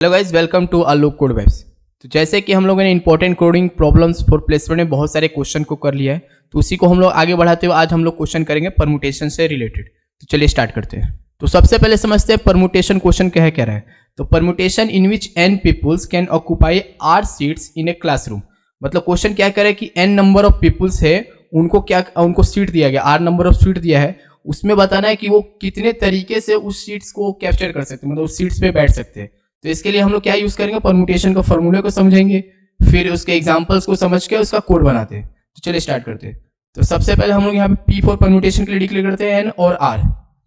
Hello guys, welcome to Alok code webs. तो जैसे कि हम लोगों ने important coding problems for placement में बहुत सारे क्वेश्चन को कर लिया है, तो उसी को हम लोग आगे बढ़ाते हुए आज हम लोग क्वेश्चन करेंगे परमुटेशन से रिलेटेड। तो चलिए स्टार्ट करते हैं। तो सबसे पहले समझते हैं परमुटेशन क्वेश्चन क्या रहा है। तो permutation in which n peoples can occupy r seats in a classroom. मतलब क्वेश्चन क्या कह रहा है कि n नंबर ऑफ पीपुल्स है, उनको सीट दिया गया, r नंबर ऑफ सीट दिया है, उसमें बताना है कि वो कितने तरीके से उस सीट्स को कैप्चर कर सकते हैं, मतलब उस सीट्स पे बैठ सकते हैं। तो इसके लिए हम लोग क्या यूज करेंगे, परम्यूटेशन का फॉर्मूले को समझेंगे, फिर उसके एग्जांपल्स को समझ के उसका कोड बनाते हैं। तो चलिए स्टार्ट करते हैं। तो सबसे पहले हम लोग यहाँ पे P फॉर परम्यूटेशन के लिए डिक्लेयर करते हैं n और r।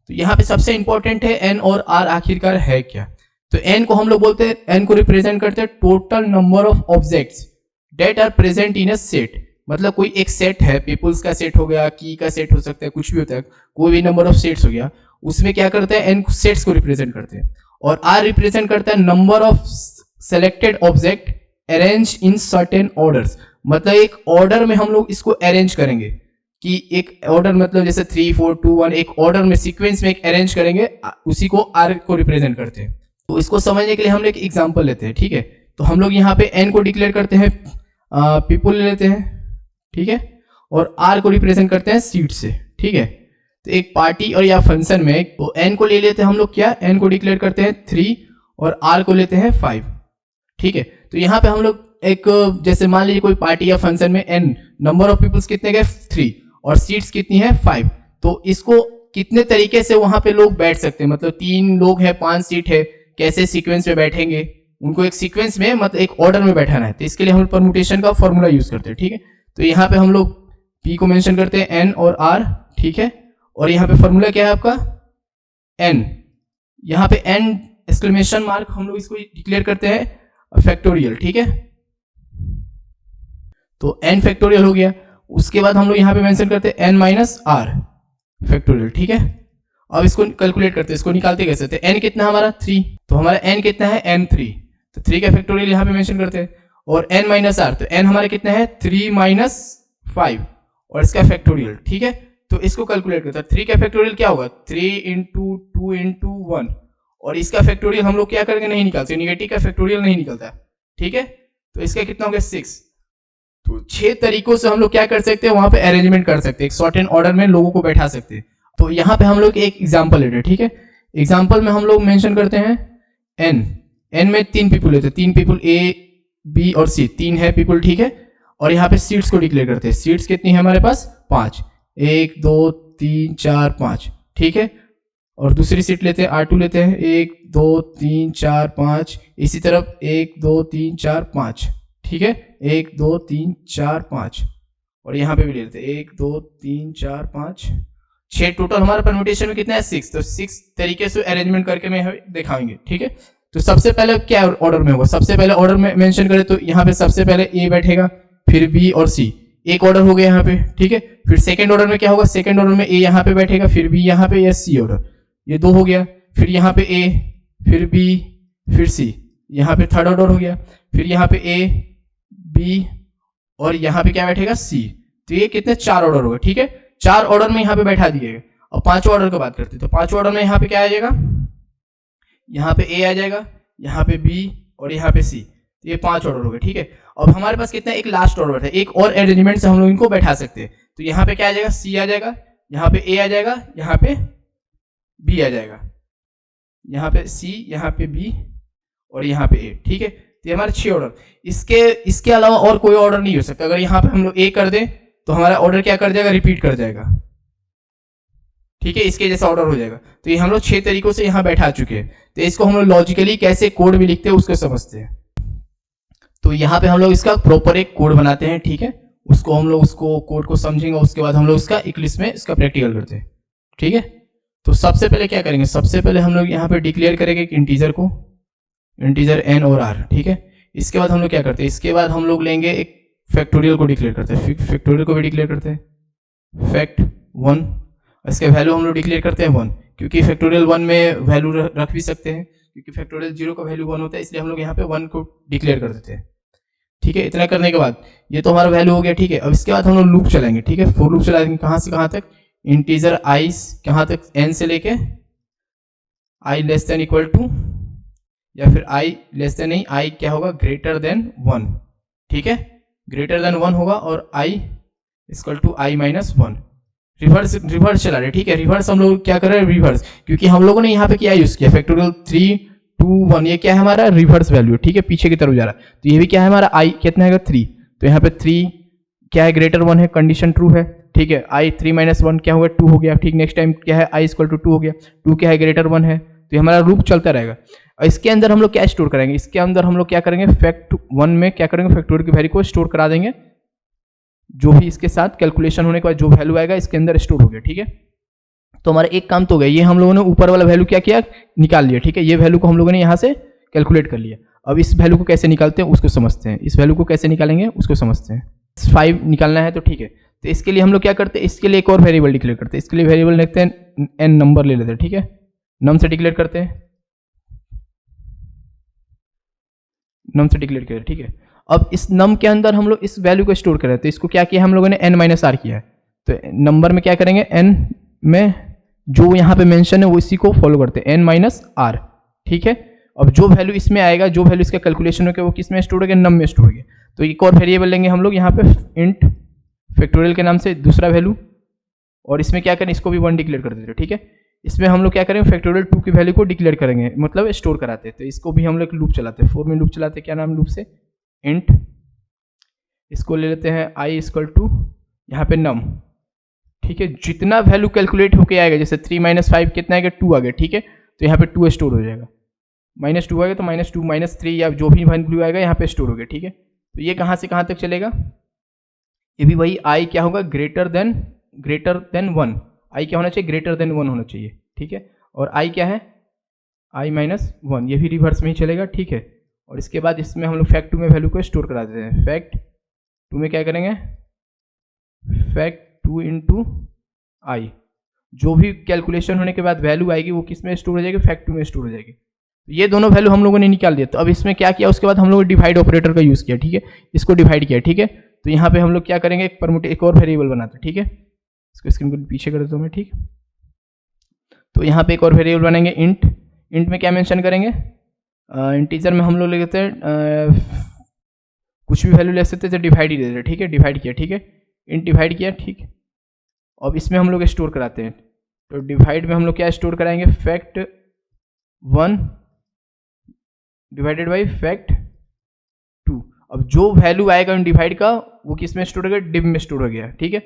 तो यहाँ पे सबसे इंपॉर्टेंट है n और r आखिरकार है क्या। तो n को हम लोग बोलते हैं, n को रिप्रेजेंट करते हैं total number of objects that are present in a set. मतलब कोई एक सेट है, पीपुल्स का सेट हो गया, की का सेट हो सकता है, कुछ भी होता है, कोई भी नंबर ऑफ सेट्स हो गया, उसमें क्या करते हैं, n सेट्स को रिप्रेजेंट करते हैं। और r रिप्रेजेंट करता है number of selected object arrange in certain orders. मतलब एक ऑर्डर में हम लोग इसको अरेंज करेंगे, कि एक ऑर्डर मतलब जैसे 3 4 2 1 एक ऑर्डर में सीक्वेंस में एक अरेंज करेंगे, उसी को r को रिप्रेजेंट करते हैं। तो इसको समझने के लिए हम लोग एक एग्जांपल लेते हैं, ठीक है। तो हम लोग यहाँ पे n को डिक्लेयर करते हैं, पीपुल ले लेते हैं, ठीक है, और r को रिप्रेजेंट करते हैं सीट से, ठीक है। तो एक पार्टी और या फंक्शन में तो n को ले लेते हैं हम लोग, क्या n को डिक्लेयर करते हैं 3 और r को लेते हैं 5, ठीक है। तो यहाँ पे हम लोग एक, जैसे मान लीजिए कोई पार्टी या फंक्शन में n नंबर ऑफ पीपल्स कितने गए 3 और सीट्स कितनी है 5। तो इसको कितने तरीके से वहां पे लोग बैठ सकते हैं, मतलब 3 लोग हैं 5 सीट है, कैसे सीक्वेंस में बैठेंगे, उनको एक सीक्वेंस में मतलब एक ऑर्डर में बैठाना है। तो इसके लिए हम परम्यूटेशन का फॉर्मूला यूज करते हैं, ठीक है। तो यहाँ पे हम लोग p को मेंशन करते हैं n और r, ठीक है। और यहाँ पे फॉर्मूला क्या है आपका n, यहाँ पे n एक्सक्लेमेशन मार्क हम लोग इसको डिक्लेयर करते हैं फैक्टोरियल, ठीक है। तो n फैक्टोरियल हो गया। उसके बाद हम लोग यहाँ पे मेंशन करते हैं n माइनस r फैक्टोरियल, ठीक है। अब इसको कैलकुलेट करते हैं, इसको निकालते कैसे थे, n कितना हमारा 3, तो हमारा n कितना है n3, तो 3 का फैक्टोरियल यहाँ पे मेंशन करते हैं। और n माइनस r, तो n हमारा कितना है 3 माइनस 5 और इसका फैक्टोरियल, ठीक है। तो इसको कैलकुलेट करता है, 3 का फैक्टोरियल क्या होगा 3 इंटू 2 इंटू 1, और इसका फैक्टोरियल हम लोग क्या करके नहीं निकालते, निगेटिव का फैक्टोरियल नहीं निकलता, ठीक है। तो इसका कितना हो गया 6। तो 6 तरीकों से हम लोग क्या कर सकते हैं, वहां पे अरेंजमेंट कर सकते हैं, एक सर्टेन ऑर्डर में लोगों को बैठा सकते हैं। तो यहाँ पे हम लोग एक एग्जाम्पल लेते हैं, ठीक है। एग्जाम्पल में हम लोग मेंशन करते हैं n में 3 पीपुल लेते हैं, 3 पीपुल A B और C, 3 है पीपुल, ठीक है। और यहाँ पे सीट्स को डिक्लेयर करते हैं, सीट्स कितनी है हमारे पास 5, 1 2 3 4 5, ठीक है। और दूसरी सीट लेते हैं R2 लेते हैं, 1 2 3 4 5, इसी तरफ 1 2 3 4 5, ठीक है, 1 2 3 4 5, और यहाँ पे भी लेते हैं 1 2 3 4 5 6। टोटल हमारा परम्यूटेशन में कितना है 6। तो 6 तरीके से अरेंजमेंट करके मैं दिखाएंगे, ठीक है। तो सबसे पहले क्या ऑर्डर में होगा, सबसे पहले ऑर्डर में मेंशन करें तो यहाँ पे सबसे पहले A बैठेगा, फिर B और C, एक ऑर्डर हो गया यहाँ पे, ठीक है। फिर सेकंड ऑर्डर में क्या होगा, सेकंड ऑर्डर में A यहाँ पे बैठेगा, फिर B यहाँ पे, या C ऑर्डर, ये 2 हो गया। फिर यहाँ पे A, फिर B, फिर C, यहाँ पे थर्ड ऑर्डर हो गया। फिर यहाँ पे A B और यहाँ पे क्या बैठेगा C। तो ये कितने 4 ऑर्डर हो गए, ठीक है। 4 ऑर्डर में यहाँ पे बैठा दिएगा। और 5वां ऑर्डर की बात करते हैं, तो 5वां ऑर्डर में यहाँ पे क्या आ जाएगा, यहाँ पे A आ जाएगा, यहाँ पे B और यहाँ पे C। तो ये 5 ऑर्डर हो गए, ठीक है। अब हमारे पास कितना एक लास्ट ऑर्डर है, एक और अरेंजमेंट से हम लोग इनको बैठा सकते हैं। तो यहाँ पे क्या आ जाएगा C आ जाएगा, यहाँ पे A आ जाएगा, यहाँ पे B आ जाएगा, यहाँ पे C, यहाँ पे B और यहाँ पे A, ठीक है। तो ये हमारे 6 ऑर्डर। इसके अलावा और कोई ऑर्डर नहीं हो सकता। अगर यहाँ पे हम लोग A कर दें तो हमारा ऑर्डर क्या कर जाएगा, रिपीट कर जाएगा, ठीक है, इसके जैसा ऑर्डर हो जाएगा। तो ये हम लोग 6 तरीकों से यहाँ बैठा चुके हैं। तो इसको हम लोग लॉजिकली कैसे कोड में लिखते हैं उसको समझते हैं। तो यहाँ पे हम लोग इसका प्रॉपर एक कोड बनाते हैं, ठीक है। उसको हम लोग उसको कोड को समझेंगे, उसके बाद हम लोग इसका इंग्लिश में इसका प्रैक्टिकल करते हैं, ठीक है। तो सबसे पहले क्या करेंगे, सबसे पहले हम लोग यहाँ पे डिक्लेयर करेंगे एक इंटीजर को, इंटीजर n और r, ठीक है। इसके बाद हम लोग क्या करते हैं, इसके बाद हम लोग लेंगे एक फैक्टोरियल को डिक्लेयर करते हैं, फैक्टोरियल को भी डिक्लेयर करते हैं फैक्ट 1, इसके वैल्यू हम लोग डिक्लेयर करते हैं 1, क्योंकि फैक्टोरियल 1 में वैल्यू रख भी सकते हैं, क्योंकि फैक्टोरियल 0 का वैल्यू 1 होता है, इसलिए हम लोग यहाँ पे 1 को डिक्लेयर कर देते हैं, ठीक है। इतना करने के बाद ये तो हमारा वैल्यू हो गया, ठीक है। अब इसके बाद हम लोग लूप चलाएंगे, ठीक है, फॉर लूप चलाएंगे कहाँ से कहाँ तक, इंटीजर i कहाँ तक n से लेके i less than equal to या फिर i लेस देन नहीं, i क्या होगा ग्रेटर देन 1, ठीक है, ग्रेटर देन 1 होगा और i equal to i minus 1। Reverse चला रहे, ठीक है, रिवर्स हम लोग क्या कर रहे हैं, रिवर्स, क्योंकि हम लोगों ने यहाँ पे क्या यूज किया, फैक्टोरियल 3 2 1, ये क्या है हमारा रिवर्स वैल्यू, ठीक है, पीछे की तरफ जा रहा है। तो ये भी क्या है हमारा i कितना है 3, तो यहाँ पे 3 क्या है ग्रेटर 1 है, कंडीशन ट्रू है, ठीक है, i 3 माइनस 1 क्या होगा 2 हो गया, ठीक, नेक्स्ट टाइम क्या है i इक्वल टू 2 हो गया, 2 क्या है ग्रेटर 1 है, तो ये हमारा लूप चलता रहेगा। और इसके अंदर हम लोग क्या स्टोर करेंगे, इसके अंदर हम लोग क्या करेंगे, फैक्ट 1 में क्या करेंगे, फैक्टोरियल की वैल्यू को स्टोर करा देंगे, जो भी इसके साथ कैलकुलेशन होने के बाद जो वैल्यू आएगा इसके अंदर स्टोर हो गया, ठीक है। तो हमारा एक काम तो हो गया, ये हम लोगों ने ऊपर वाला वैल्यू क्या किया, निकाल लिया, ठीक है, ये वैल्यू को हम लोगों ने यहाँ से कैलकुलेट कर लिया। अब इस वैल्यू को कैसे निकालते हैं उसको समझते हैं, इस वैल्यू को कैसे निकालेंगे उसको समझते हैं। 5 निकालना है तो ठीक है, तो इसके लिए हम लोग क्या करते हैं, इसके लिए एक और वेरिएबल डिक्लेयर करते हैं, इसके लिए वेरिएबल लिखते हैं n नंबर ले लेते हैं, ठीक है, नम से डिक्लेयर करते हैं, नम से डिक्लेयर किया, ठीक है। अब इस नम के अंदर हम लोग इस वैल्यू को स्टोर करें, तो इसको क्या किया हम लोगों ने n माइनस आर किया है, तो नंबर में क्या करेंगे n में जो यहाँ पे मेंशन है वो इसी को फॉलो करते हैं n माइनस आर, ठीक है। अब जो वैल्यू इसमें आएगा, जो वैल्यू इसका कैलकुलेशन होगा वो किस में स्टोर होगा, नम में स्टोर होगा। तो एक और वेरिएबल लेंगे हम लोग यहाँ पे इंट फैक्टोरियल के नाम से दूसरा वैल्यू, और इसमें क्या करें, इसको भी 1 डिक्लेयर कर देते हैं, ठीक है। इसमें हम लोग क्या करेंगे, फैक्टोरियल 2 की वैल्यू को डिक्लेयर करेंगे, मतलब स्टोर कराते हैं। तो इसको भी हम लोग लूप चलाते हैं, 4 में लूप चलाते हैं, क्या नाम लूप से, इंट, इसको ले लेते हैं i इक्वल टू यहाँ पे नम, ठीक है, जितना वैल्यू कैलकुलेट होके आएगा, जैसे 3 माइनस 5 कितना आएगा 2 आ गया, ठीक है, तो यहाँ पे 2 स्टोर हो जाएगा, -2 आएगा तो -2 -3 या जो भी वैल्यू आएगा यहाँ पे स्टोर हो गया, ठीक है। तो ये कहाँ से कहाँ तक चलेगा, ये भी वही i क्या होगा ग्रेटर देन 1, i क्या होना चाहिए ग्रेटर देन 1 होना चाहिए, ठीक है, और i क्या है i माइनस 1, ये भी रिवर्स में ही चलेगा, ठीक है। और इसके बाद इसमें हम लोग फैक्ट 2 में वैल्यू को स्टोर करा देते हैं, फैक्ट 2 में क्या करेंगे, फैक्ट 2 इंटू आई, जो भी कैलकुलेशन होने के बाद वैल्यू आएगी वो किस में स्टोर हो जाएगी, फैक्ट 2 में स्टोर हो जाएगी। तो ये दोनों वैल्यू हम लोगों ने निकाल दिया। तो अब इसमें क्या किया, उसके बाद हम लोग डिवाइड ऑपरेटर का यूज़ किया, ठीक है, इसको डिवाइड किया, ठीक है। तो यहाँ पे हम लोग क्या करेंगे, एक और वेरिएबल बनाते हैं, ठीक है, इसको स्क्रीन को पीछे कर देता हूँ मैं, ठीक। तो यहाँ पे एक और वेरिएबल बनाएंगे इंट में क्या मेंशन करेंगे, इंटीजर में हम लोग ले लेते हैं कुछ भी वैल्यू ले सकते थे, डिवाइड ही दे देते, ठीक है, डिवाइड किया, ठीक है, इंट डिवाइड किया, ठीक। अब इसमें हम लोग स्टोर कराते हैं, तो डिवाइड में हम लोग क्या स्टोर कराएंगे, फैक्ट 1 डिवाइडेड बाई फैक्ट 2। अब जो वैल्यू आएगा डिवाइड का वो किस में स्टोर हो गया, डिव में स्टोर हो गया, ठीक है।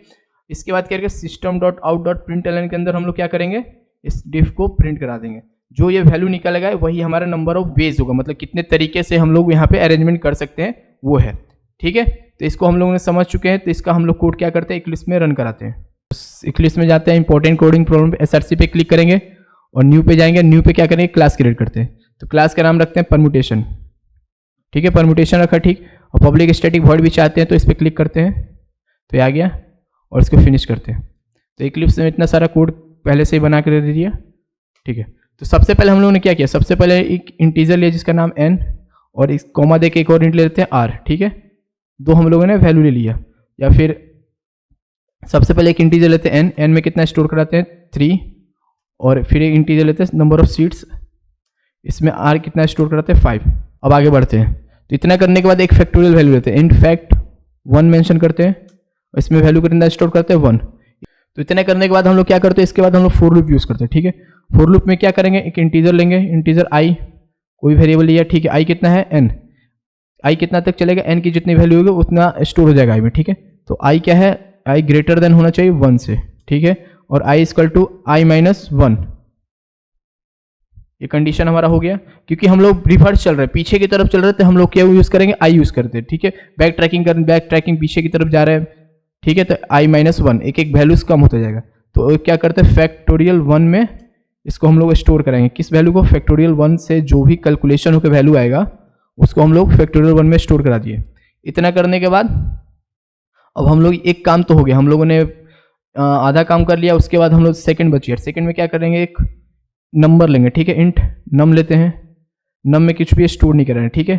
इसके बाद क्या करेंगे, system dot out dot println के अंदर हम लोग क्या करेंगे, इस डिव को प्रिंट करा देंगे, जो ये वैल्यू निकलेगा वही हमारा नंबर ऑफ वेज होगा, मतलब कितने तरीके से हम लोग यहाँ पे अरेंजमेंट कर सकते हैं वो है, ठीक है। तो इसको हम लोगों ने समझ चुके हैं। तो इसका हम लोग कोड क्या करते हैं, इक्लिप्स में रन कराते हैं। इक्लिप्स में जाते हैं, इंपॉर्टेंट कोडिंग प्रॉब्लम पे SRC पे क्लिक करेंगे और न्यू पे जाएंगे। न्यू पे क्या करेंगे, क्लास क्रिएट करते हैं। तो क्लास का नाम रखते हैं परम्यूटेशन, ठीक है, परम्यूटेशन रखा, ठीक। और पब्लिक स्टैटिक वॉइड भी चाहते हैं तो इस पर क्लिक करते हैं, तो ये आ गया और इसको फिनिश करते हैं। तो इक्लिप्स में इतना सारा कोड पहले से ही बना कर दे दिया, ठीक है। तो सबसे पहले हम लोगों ने क्या किया, सबसे पहले एक इंटीजर लिया जिसका नाम n और इस कॉमा दे के एक और इंट ले लेते हैं r, ठीक है। दो हम लोगों ने वैल्यू ले लिया, या फिर सबसे पहले एक इंटीजर लेते हैं n में कितना स्टोर कराते हैं 3, और फिर एक इंटीजर लेते हैं नंबर ऑफ सीट्स, इसमें r कितना स्टोर कराते हैं 5। अब आगे बढ़ते हैं। तो इतना करने के बाद एक फैक्टोरियल वैल्यू लेते हैं, इंट फैक्ट 1 मेंशन करते हैं, और इसमें वैल्यू कितना स्टोर करते हैं 1। तो इतना करने के बाद हम लोग क्या करते हैं, इसके बाद हम लोग फॉर लूप यूज करते हैं, ठीक है। फॉर लूप में क्या करेंगे, एक इंटीजर लेंगे, इंटीजर i, कोई वेरिएबल लिया, ठीक है, i कितना है n, i कितना तक चलेगा, n की जितनी वैल्यू होगी उतना स्टोर हो जाएगा i में, ठीक है। तो i क्या है, i ग्रेटर देन होना चाहिए 1 से, ठीक है, और i equal to i minus 1, ये कंडीशन हमारा हो गया। क्योंकि हम लोग रिवर्स चल रहे हैं, पीछे की तरफ चल रहे थे, हम लोग क्या यूज करेंगे, i यूज करते हैं, ठीक है। बैक ट्रैकिंग पीछे की तरफ जा रहे हैं, ठीक है, तो i माइनस 1 एक एक वैल्यूज कम होता जाएगा। तो क्या करते हैं, फैक्टोरियल 1 में इसको हम लोग स्टोर करेंगे, किस वैल्यू को, फैक्टोरियल 1 से जो भी कैलकुलेशन होकर वैल्यू आएगा उसको हम लोग फैक्टोरियल 1 में स्टोर करा दिए। इतना करने के बाद अब हम लोग एक काम तो हो गया, हम लोगों ने आधा काम कर लिया। उसके बाद हम लोग सेकंड बची है, सेकंड में क्या करेंगे, एक नंबर लेंगे, ठीक है, इंट नम लेते हैं, नम में कुछ भी स्टोर नहीं करेंगे, ठीक है,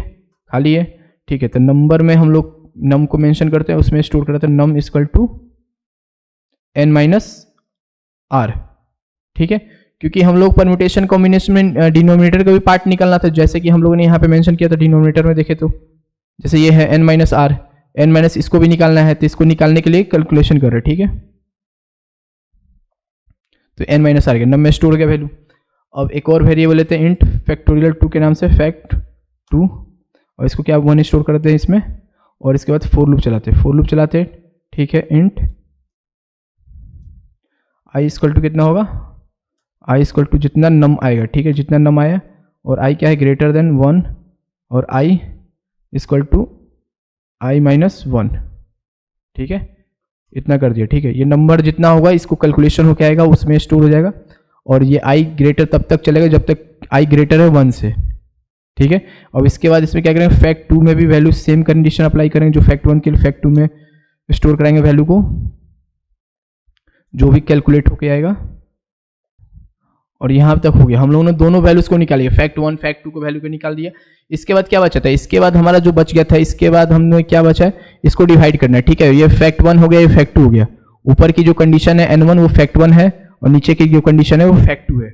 खाली है, ठीक है। तो नंबर में हम लोग नम को मेंशन करते हैं, उसमें स्टोर करते हैं num equal to n minus r, ठीक है। क्योंकि हम लोग परम्यूटेशन कॉम्बिनेशन में डिनोमिनेटर का भी पार्ट निकालना था, जैसे कि हम लोगों ने यहाँ पे मेंशन किया था डिनोमिनेटर में देखे तो, जैसे ये है n minus r, n minus इसको भी निकालना है, तो इसको निकालने के लिए कैलकुलेशन कर रहे हैं, ठीक है। तो n माइनस आर के नम में स्टोर हो गया वैल्यू। अब एक और वेरिएबल लेते हैं इंट फैक्टोरियल 2 के नाम से, फैक्ट 2, और इसको क्या 1 स्टोर करते हैं इसमें, और इसके बाद फोर लूप चलाते हैं, ठीक है। इंट i इक्वल टू कितना होगा, i इक्वल टू जितना नम आएगा, ठीक है, जितना नम आया, और i क्या है ग्रेटर देन 1, और i equal to i minus 1, ठीक है, इतना कर दिया, ठीक है। ये नंबर जितना होगा इसको कैलकुलेशन होके आएगा, उसमें स्टोर हो जाएगा, और ये i ग्रेटर तब तक चलेगा जब तक i ग्रेटर है 1 से, ठीक है। अब इसके बाद इसमें क्या करेंगे, फैक्ट 2 में भी वैल्यू सेम कंडीशन अप्लाई करेंगे जो फैक्ट 1 के लिए, फैक्ट 2 में स्टोर कराएंगे वैल्यू को, जो भी कैलकुलेट होके आएगा। और यहाँ तक हो गया, हम लोगों ने दोनों वैल्यूज को निकाल लिया, फैक्ट 1 फैक्ट 2 को वैल्यू को निकाल दिया। इसके बाद क्या बचा था, इसके बाद हमारा जो बच गया था, इसके बाद हमने क्या बचा है, इसको डिवाइड करना है, ठीक है। ये फैक्ट 1 हो गया, ये फैक्ट 2 हो गया। ऊपर की जो कंडीशन है n1 वो फैक्ट 1 है, और नीचे की जो कंडीशन है वो फैक्ट 2 है,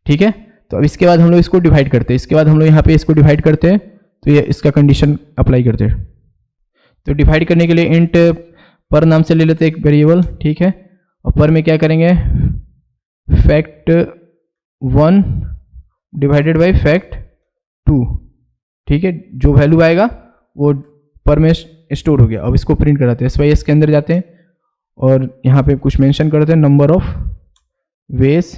ठीक है। तो अब इसके बाद हम लोग इसको डिवाइड करते हैं, इसके बाद हम लोग यहाँ पे इसको डिवाइड करते हैं, तो ये इसका कंडीशन अप्लाई करते हैं। तो डिवाइड करने के लिए इंट पर नाम से ले लेते हैं एक वेरिएबल, ठीक है, और पर में क्या करेंगे, फैक्ट 1 डिवाइडेड बाई फैक्ट 2, ठीक है, जो वैल्यू आएगा वो पर में स्टोर हो गया। अब इसको प्रिंट कराते हैं, SYS के अंदर जाते हैं और यहाँ पे कुछ मेंशन करते हैं, नंबर ऑफ वेज,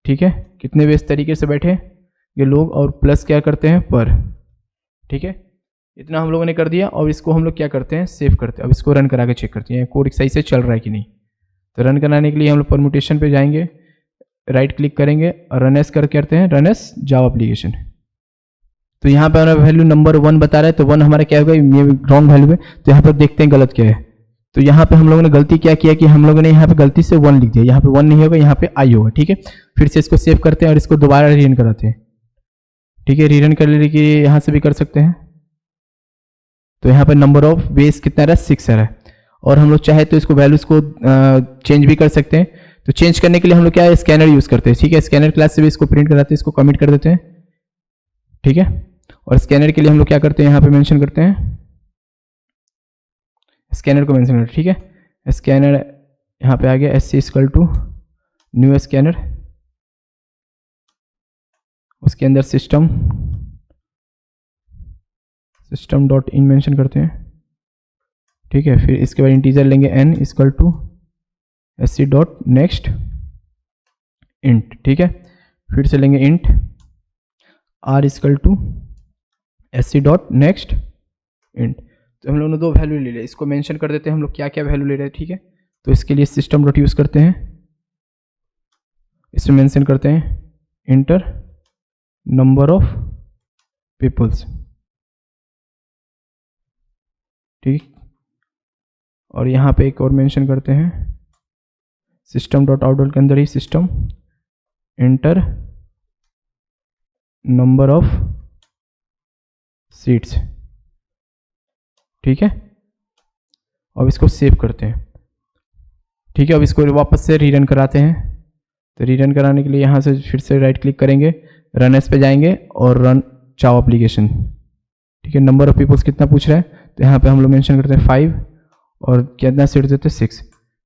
ठीक है, कितने वेज तरीके से बैठे ये लोग, और प्लस क्या करते हैं पर, ठीक है। इतना हम लोगों ने कर दिया, और इसको हम लोग क्या करते हैं, सेव करते हैं। अब इसको रन करा के चेक करते हैं कोड सही से चल रहा है कि नहीं। तो रन कराने के लिए हम लोग परम्यूटेशन पे जाएंगे, राइट क्लिक करेंगे और रन एस करते हैं, रन एस जावा एप्लीकेशन। तो यहाँ पे हमारा वैल्यू नंबर 1 बता रहा है, तो 1 हमारा क्या होगा, ये रॉन्ग वैल्यू है। तो यहाँ पर देखते हैं गलत क्या है। तो यहाँ पे हम लोगों ने गलती क्या किया कि हम लोगों ने यहाँ पे गलती से 1 लिख दिया, यहाँ पे 1 नहीं होगा, यहाँ पे i होगा, ठीक है। फिर से इसको सेव करते हैं और इसको दोबारा रीरन कराते हैं, ठीक है। रीरन कर लेने के लिए यहाँ से भी कर सकते हैं। तो यहाँ पे नंबर ऑफ वेज कितना रहा, 6 आ रहा है, और हम लोग चाहे तो इसको वैल्यूज को चेंज भी कर सकते हैं। तो चेंज करने के लिए हम लोग क्या है, स्कैनर यूज करते हैं, ठीक है। स्कैनर क्लास से भी इसको प्रिंट कराते हैं, इसको कमिट कर देते हैं, ठीक है। और स्कैनर के लिए हम लोग क्या करते हैं, यहाँ पे मेंशन करते हैं, स्कैनर को मेंशन करते हैं, ठीक है। स्कैनर यहाँ पे आ गया, SC equal to new scanner, उसके अंदर सिस्टम डॉट इन मेंशन करते हैं, ठीक है। फिर इसके बाद इंटीजर लेंगे n equal to SC dot next int, ठीक है। फिर से लेंगे int r equal to SC dot next int. तो हम लोगों ने 2 वैल्यू ले लिया, इसको मेंशन कर देते हैं हम लोग क्या क्या वैल्यू ले रहे हैं, ठीक है। तो इसके लिए सिस्टम डॉट यूज करते हैं, इसमें मेंशन करते हैं इंटर नंबर ऑफ पीपल्स, ठीक। और यहाँ पे एक और मेंशन करते हैं सिस्टम डॉट आउटडॉट के अंदर ही system enter number of seats, ठीक है। अब इसको सेव करते हैं, ठीक है। अब इसको वापस से रीरन कराते हैं। तो रीरन कराने के लिए यहाँ से फिर से राइट क्लिक करेंगे, रन एस पे जाएंगे और रन जावा एप्लीकेशन, ठीक है। नंबर ऑफ पीपल्स कितना पूछ रहा है, तो यहाँ पे हम लोग मेंशन करते हैं 5 और कितना सीट देते हैं 6,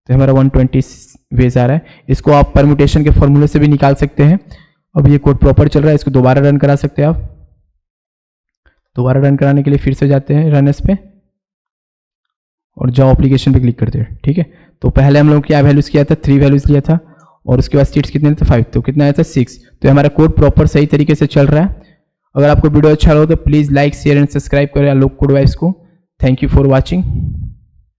तो हमारा 120 वेज आ रहा है। इसको आप परम्यूटेशन के फॉर्मूले से भी निकाल सकते हैं। अब ये कोड प्रॉपर चल रहा है, इसको दोबारा रन करा सकते हैं आप। दोबारा रन कराने के लिए फिर से जाते हैं रन एस पे और जावा एप्लीकेशन पे क्लिक करते हैं, ठीक है। तो पहले हम लोग क्या वैल्यूज किया था, 3 वैल्यूज लिया था, और उसके बाद सीट्स कितने थे 5, तो कितना आया था 6। तो हमारा कोड प्रॉपर सही तरीके से चल रहा है। अगर आपको वीडियो अच्छा लगा तो please like share and subscribe करें आलोक कोड वाइब्स को। Thank you for watching.